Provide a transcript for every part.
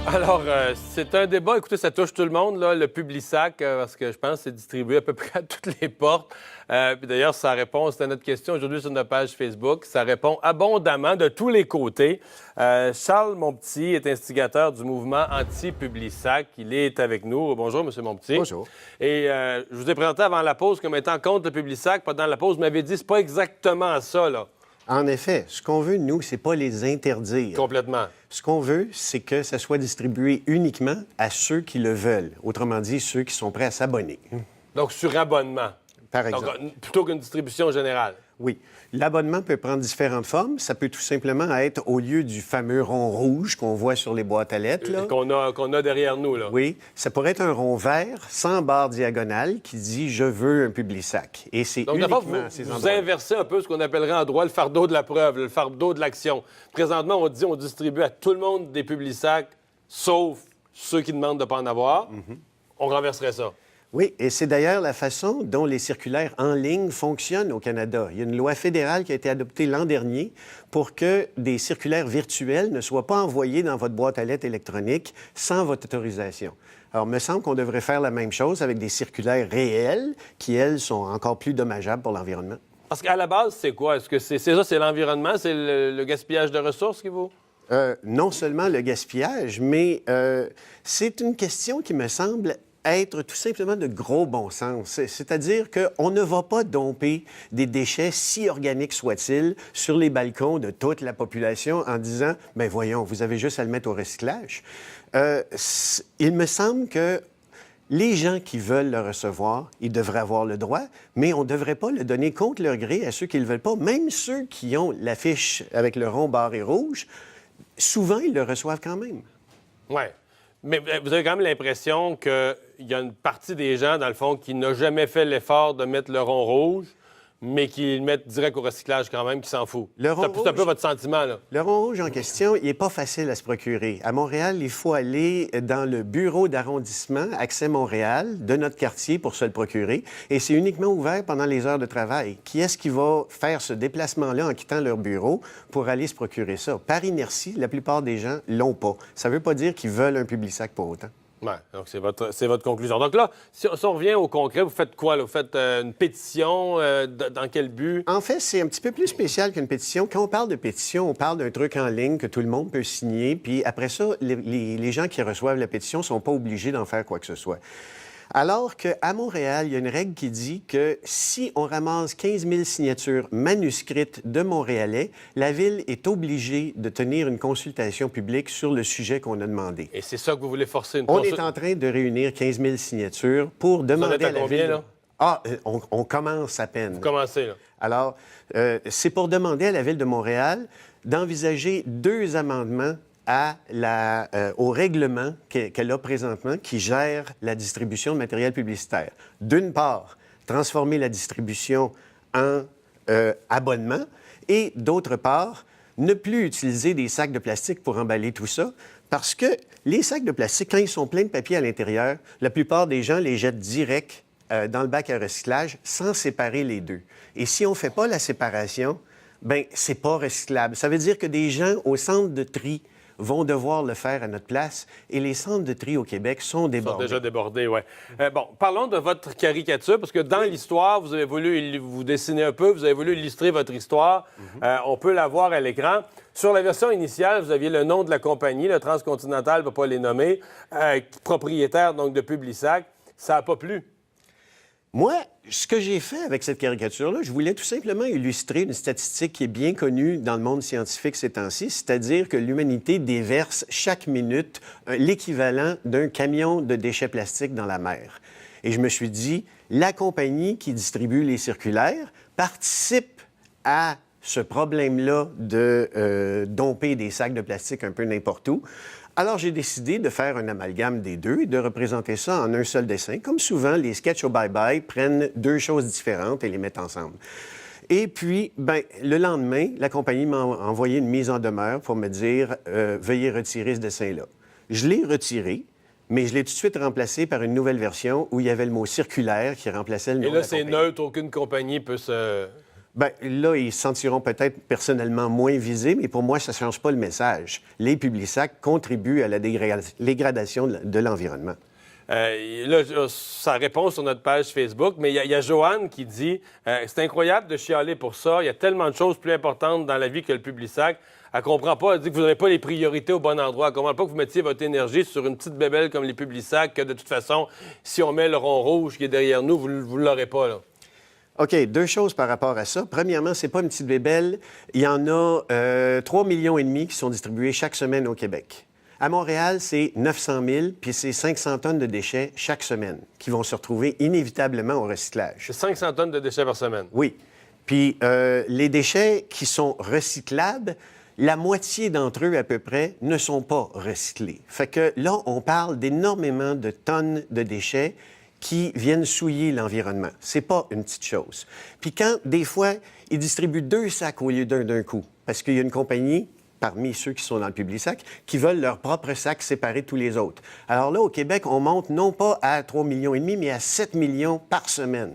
Alors, c'est un débat, écoutez, ça touche tout le monde, là, le Publisac, parce que je pense que c'est distribué à peu près à toutes les portes. Puis d'ailleurs, ça répond, c'était notre question aujourd'hui sur notre page Facebook, ça répond abondamment de tous les côtés. Charles Monpetit est instigateur du mouvement anti-Publisac. Il est avec nous. Bonjour, M. Monpetit. Bonjour. Et je vous ai présenté avant la pause comme étant contre le Publisac. Pendant la pause, vous m'avez dit, c'est pas exactement ça, là. En effet, ce qu'on veut, nous, c'est pas les interdire. Complètement. Ce qu'on veut, c'est que ça soit distribué uniquement à ceux qui le veulent. Autrement dit, ceux qui sont prêts à s'abonner. Donc, sur abonnement. Par exemple. Donc, plutôt qu'une distribution générale. Oui. L'abonnement peut prendre différentes formes. Ça peut tout simplement être, au lieu du fameux rond rouge qu'on voit sur les boîtes à lettres, là, Qu'on a derrière nous, là. oui, ça pourrait être un rond vert sans barre diagonale qui dit « Je veux un Publisac ». Et c'est Donc, uniquement d'abord, ces vous endroits. inversez un peu ce qu'on appellerait en droit le fardeau de la preuve, le fardeau de l'action. Présentement, on dit on distribue à tout le monde des Publisacs, sauf ceux qui demandent de ne pas en avoir. On renverserait ça. Oui, et c'est d'ailleurs la façon dont les circulaires en ligne fonctionnent au Canada. Il y a une loi fédérale qui a été adoptée l'an dernier pour que des circulaires virtuels ne soient pas envoyés dans votre boîte à lettres électronique sans votre autorisation. Alors, il me semble qu'on devrait faire la même chose avec des circulaires réels qui, elles, sont encore plus dommageables pour l'environnement. Parce qu'à la base, c'est quoi? Est-ce que c'est ça, c'est l'environnement, c'est le gaspillage de ressources qui vous... Non seulement le gaspillage, mais c'est une question qui me semble être tout simplement de gros bon sens. C'est-à-dire qu'on ne va pas domper des déchets, si organiques soient-ils, sur les balcons de toute la population en disant « Bien, voyons, vous avez juste à le mettre au recyclage ». Il me semble que les gens qui veulent le recevoir, ils devraient avoir le droit, mais on ne devrait pas le donner contre leur gré à ceux qui ne le veulent pas. Même ceux qui ont l'affiche avec le rond barré rouge, souvent, ils le reçoivent quand même. Oui. Mais vous avez quand même l'impression qu'il y a une partie des gens, dans le fond, qui n'a jamais fait l'effort de mettre le rond rouge, mais qui le mettent direct au recyclage quand même, qui s'en fout. C'est un peu votre sentiment, là. Le rond rouge en question, il n'est pas facile à se procurer. À Montréal, il faut aller dans le bureau d'arrondissement Accès Montréal de notre quartier pour se le procurer. Et c'est uniquement ouvert pendant les heures de travail. Qui est-ce qui va faire ce déplacement-là en quittant leur bureau pour aller se procurer ça? Par inertie, la plupart des gens l'ont pas. Ça ne veut pas dire qu'ils veulent un Publisac pour autant. Oui, donc c'est votre conclusion. Donc là, si on revient au concret, vous faites quoi, là? Vous faites une pétition? Dans quel but? En fait, c'est un petit peu plus spécial qu'une pétition. Quand on parle de pétition, on parle d'un truc en ligne que tout le monde peut signer, puis après ça, les gens qui reçoivent la pétition ne sont pas obligés d'en faire quoi que ce soit. Alors qu'à Montréal, il y a une règle qui dit que si on ramasse 15 000 signatures manuscrites de Montréalais, la Ville est obligée de tenir une consultation publique sur le sujet qu'on a demandé. Et c'est ça que vous voulez forcer une On est en train de réunir 15 000 signatures pour demander à la combien, Ville... là? Ah, on commence à peine. Vous commencez, là. Alors, c'est pour demander à la Ville de Montréal d'envisager 2 amendements au règlement qu'elle a présentement qui gère la distribution de matériel publicitaire. D'une part, transformer la distribution en abonnement et d'autre part, ne plus utiliser des sacs de plastique pour emballer tout ça parce que les sacs de plastique, quand ils sont pleins de papier à l'intérieur, la plupart des gens les jettent direct dans le bac à recyclage sans séparer les deux. Et si on ne fait pas la séparation, bien, c'est pas recyclable. Ça veut dire que des gens au centre de tri vont devoir le faire à notre place. Et les centres de tri au Québec sont débordés. Ils sont déjà débordés, oui. Bon, parlons de votre caricature, parce que dans l'histoire, vous avez voulu vous dessiner un peu, vous avez voulu illustrer votre histoire. On peut la voir à l'écran. Sur la version initiale, vous aviez le nom de la compagnie, le Transcontinental, je ne vais pas les nommer, propriétaire donc de Publisac. Ça n'a pas plu. Moi, ce que j'ai fait avec cette caricature-là, je voulais tout simplement illustrer une statistique qui est bien connue dans le monde scientifique ces temps-ci, c'est-à-dire que l'humanité déverse chaque minute l'équivalent d'un camion de déchets plastiques dans la mer. Et je me suis dit, la compagnie qui distribue les circulaires participe à ce problème-là de domper des sacs de plastique un peu n'importe où. Alors, j'ai décidé de faire un amalgame des deux et de représenter ça en un seul dessin. Comme souvent, les sketchs au bye-bye prennent 2 choses différentes et les mettent ensemble. Et puis, ben, le lendemain, la compagnie m'a envoyé une mise en demeure pour me dire « Veuillez retirer ce dessin-là ». Je l'ai retiré, mais je l'ai tout de suite remplacé par une nouvelle version où il y avait le mot « circulaire » qui remplaçait le nom Et de là, la c'est compagnie. neutre, aucune compagnie peut se... Bien, là, ils se sentiront peut-être personnellement moins visés, mais pour moi, ça ne change pas le message. Les Publisac contribuent à la dégradation de l'environnement. Là, ça répond sur notre page Facebook, mais il y a Joanne qui dit c'est incroyable de chialer pour ça. Il y a tellement de choses plus importantes dans la vie que le Publisac. Elle ne comprend pas. Elle dit que vous n'avez pas les priorités au bon endroit. Elle ne comprend pas que vous mettiez votre énergie sur une petite bébelle comme les Publisac, que de toute façon, si on met le rond rouge qui est derrière nous, vous ne l'aurez pas, là. OK, 2 choses par rapport à ça. Premièrement, c'est pas une petite bébelle. Il y en a 3,5 millions qui sont distribués chaque semaine au Québec. À Montréal, c'est 900 000, puis c'est 500 tonnes de déchets chaque semaine qui vont se retrouver inévitablement au recyclage. C'est 500 tonnes de déchets par semaine. Oui. Puis les déchets qui sont recyclables, la moitié d'entre eux, à peu près, ne sont pas recyclés. Fait que là, on parle d'énormément de tonnes de déchets qui viennent souiller l'environnement. C'est pas une petite chose. Puis quand, des fois, ils distribuent 2 sacs au lieu d'un coup, parce qu'il y a une compagnie, parmi ceux qui sont dans le Publisac, qui veulent leur propre sac séparé de tous les autres. Alors là, au Québec, on monte non pas à 3,5 millions, mais à 7 millions par semaine.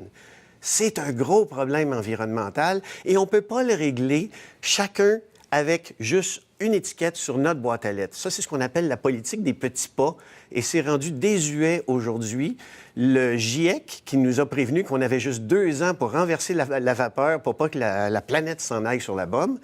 C'est un gros problème environnemental et on ne peut pas le régler chacun avec juste une étiquette sur notre boîte à lettres. Ça, c'est ce qu'on appelle la politique des petits pas et c'est rendu désuet aujourd'hui. Le GIEC, qui nous a prévenu qu'on avait juste 2 ans pour renverser la vapeur pour pas que la planète s'en aille sur la bombe,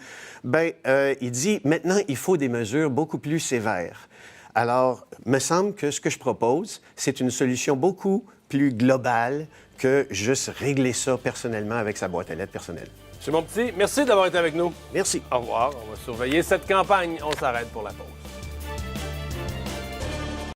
il dit maintenant, il faut des mesures beaucoup plus sévères. Alors, me semble que ce que je propose, c'est une solution beaucoup plus globale que juste régler ça personnellement avec sa boîte à lettres personnelle. M. Monpetit, merci d'avoir été avec nous. Merci. Au revoir. On va surveiller cette campagne. On s'arrête pour la pause.